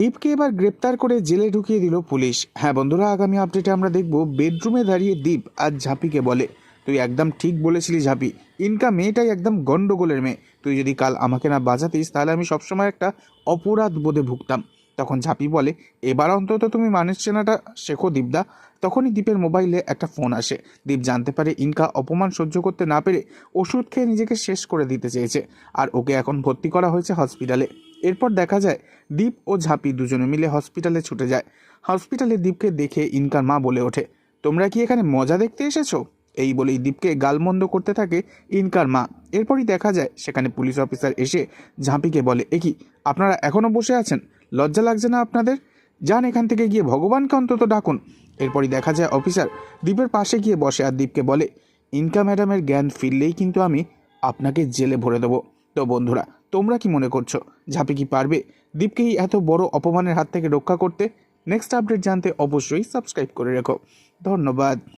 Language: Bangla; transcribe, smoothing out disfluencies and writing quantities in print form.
দীপকে এবার গ্রেপ্তার করে জেলে ঢুকিয়ে দিল পুলিশ। হ্যাঁ বন্ধুরা, আগামী আপডেটে আমরা দেখব বেডরুমে দাঁড়িয়ে দীপ আজ ঝাঁপিকে বলে, তুই একদম ঠিক বলেছিলি ঝাঁপি, ইনকা মেয়েটাই একদম গন্ডগোলের মেয়ে। তুই যদি কাল আমাকে না বাঁচাতিস তাহলে আমি সবসময় একটা অপরাধ বোধে ভুগতাম। তখন ঝাঁপি বলে, এবার অন্তত তুমি মানুষ চেনাটা শেখো দীপদা। তখনই দীপের মোবাইলে একটা ফোন আসে। দীপ জানতে পারে ইনকা অপমান সহ্য করতে না পেরে ওষুধ খেয়ে নিজেকে শেষ করে দিতে চেয়েছে, আর ওকে এখন ভর্তি করা হয়েছে হসপিটালে। এরপর দেখা যায় দীপ ও ঝাঁপি দুজনে মিলে হসপিটালে ছুটে যায়। হসপিটালে দীপকে দেখে ইনকার মা বলে ওঠে, তোমরা কি এখানে মজা দেখতে এসেছো? এই বলেই দীপকে গালমন্দ করতে থাকে ইনকার মা। এরপরই দেখা যায় সেখানে পুলিশ অফিসার এসে ঝাঁপিকে বলে, এ কি আপনারা এখনও বসে আছেন? লজ্জা লাগছে না আপনাদের? যান এখান থেকে গিয়ে ভগবানকে অন্তত ডাকুন। এরপরই দেখা যায় অফিসার দীপের পাশে গিয়ে বসে আর দীপকে বলে, ইনকা ম্যাডামের জ্ঞান ফিরলেই কিন্তু আমি আপনাকে জেলে ভরে দেবো। তো বন্ধুরা, তোমরা কি মনে করছো ঝাঁপি কি পারবে দীপকে এই এত বড় অপমানের হাত থেকে রক্ষা করতে? নেক্সট আপডেট জানতে অবশ্যই সাবস্ক্রাইব করে রেখো। ধন্যবাদ।